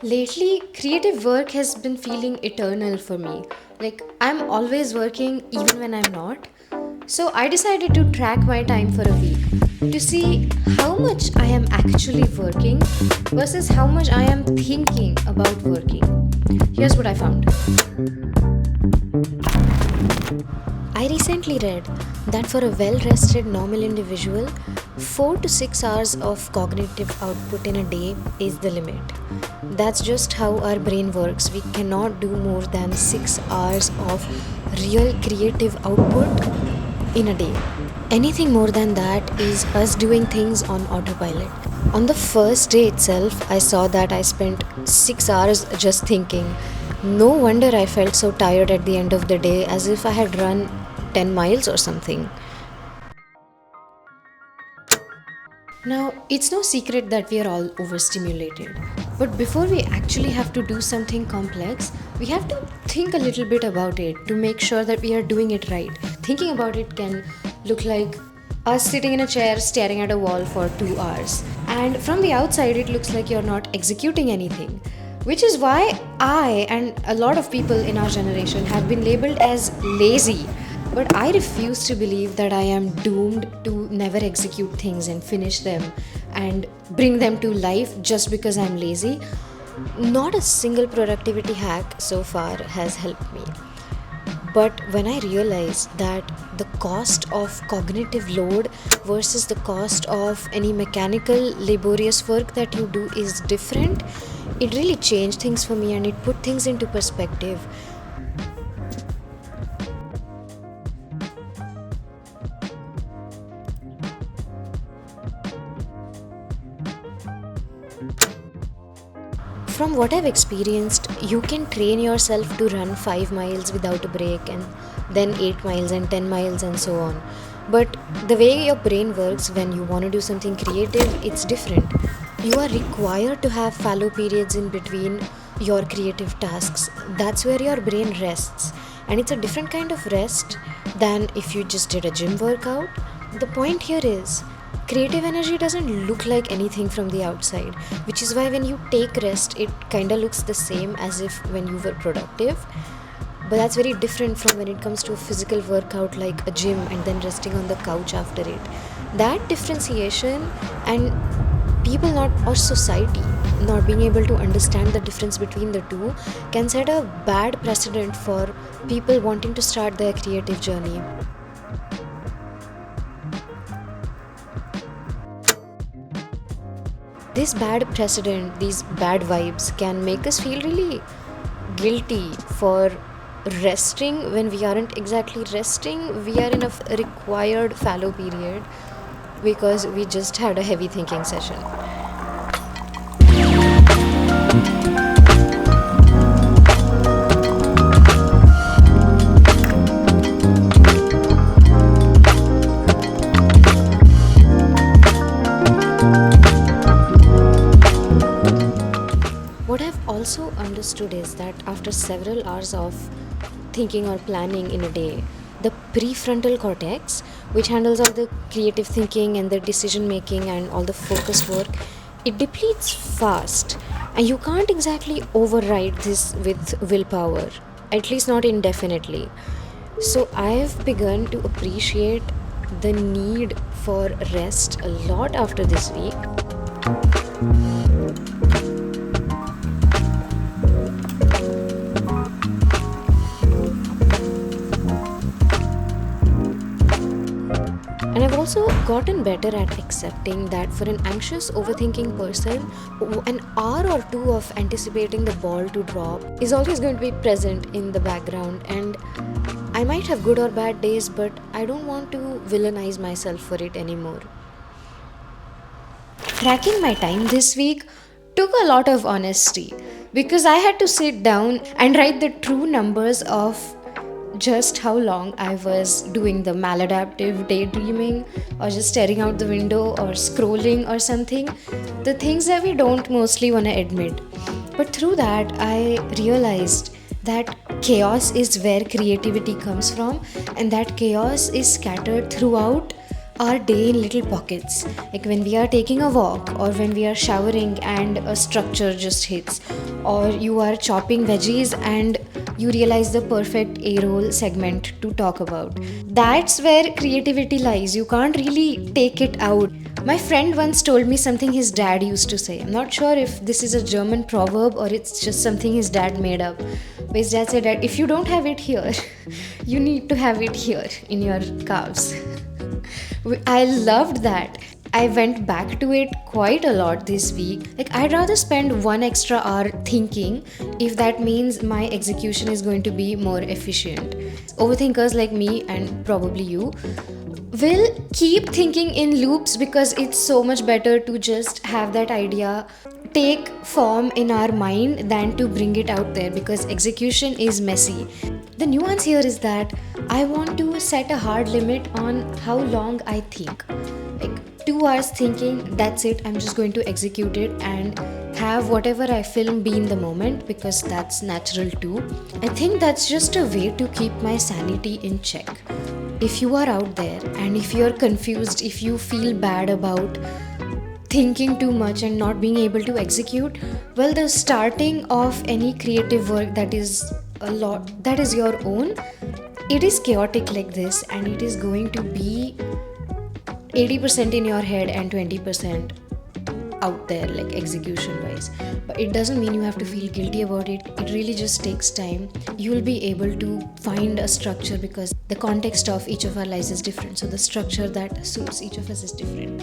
Lately, creative work has been feeling eternal for me. Like, I'm always working even when I'm not. So, I decided to track my time for a week to see how much I am actually working versus how much I am thinking about working. Here's what I found. I recently read that for a well rested normal individual, 4 to 6 hours of cognitive output in a day is the limit. That's just how our brain works. We cannot do more than 6 hours of real creative output in a day. Anything more than that is us doing things on autopilot. On the first day itself, I saw that I spent 6 hours just thinking. No wonder I felt so tired at the end of the day, as if I had run 10 miles or something. Now, it's no secret that we are all overstimulated. But before we actually have to do something complex, we have to think a little bit about it to make sure that we are doing it right. Thinking about it can look like us sitting in a chair staring at a wall for 2 hours. And from the outside, it looks like you're not executing anything. Which is why I and a lot of people in our generation have been labeled as lazy. But I refuse to believe that I am doomed to never execute things and finish them and bring them to life just because I'm lazy. Not a single productivity hack so far has helped me. But when I realized that the cost of cognitive load versus the cost of any mechanical, laborious work that you do is different, it really changed things for me and it put things into perspective. From what I've experienced, you can train yourself to run 5 miles without a break and then 8 miles and 10 miles and so on. But the way your brain works when you want to do something creative, it's different. You are required to have fallow periods in between your creative tasks. That's where your brain rests. And it's a different kind of rest than if you just did a gym workout. The point here is creative energy doesn't look like anything from the outside, which is why when you take rest, it kind of looks the same as if when you were productive. But that's very different from when it comes to a physical workout like a gym and then resting on the couch after it. That differentiation and people not or society not being able to understand the difference between the two can set a bad precedent for people wanting to start their creative journey. This bad precedent, these bad vibes can make us feel really guilty for resting when we aren't exactly resting. We are in a required fallow period because we just had a heavy thinking session. What I've also understood is that after several hours of thinking or planning in a day, the prefrontal cortex, which handles all the creative thinking and the decision making and all the focus work, it depletes fast. And you can't exactly override this with willpower, at least not indefinitely. So I've begun to appreciate the need for rest a lot after this week. And I've also gotten better at accepting that for an anxious, overthinking person, an hour or two of anticipating the ball to drop is always going to be present in the background. And I might have good or bad days, but I don't want to villainize myself for it anymore. Tracking my time this week took a lot of honesty because I had to sit down and write the true numbers of just how long I was doing the maladaptive daydreaming or just staring out the window or scrolling or something. The things that we don't mostly want to admit. But through that, I realized that chaos is where creativity comes from, and that chaos is scattered throughout our day in little pockets, like when we are taking a walk or when we are showering and a structure just hits, or you are chopping veggies and you realize the perfect A-roll segment to talk about. That's where creativity lies. You can't really take it out. My friend once told me something his dad used to say. I'm not sure if this is a German proverb or it's just something his dad made up. But his dad said that if you don't have it here, you need to have it here in your calves. I loved that. I went back to it quite a lot this week. Like, I'd rather spend one extra hour thinking if that means my execution is going to be more efficient. Overthinkers like me, and probably you, will keep thinking in loops because it's so much better to just have that idea take form in our mind than to bring it out there, because execution is messy. The nuance here is that I want to set a hard limit on how long I think. Like 2 hours thinking, that's it, I'm just going to execute it and have whatever I film be in the moment, because that's natural too. I think that's just a way to keep my sanity in check. If you are out there and if you're confused, if you feel bad about thinking too much and not being able to execute, well, the starting of any creative work that is your own, it is chaotic like this, and it is going to be 80% in your head and 20% out there, like execution wise. But it doesn't mean you have to feel guilty about it. It really just takes time. You will be able to find a structure because the context of each of our lives is different, so the structure that suits each of us is different.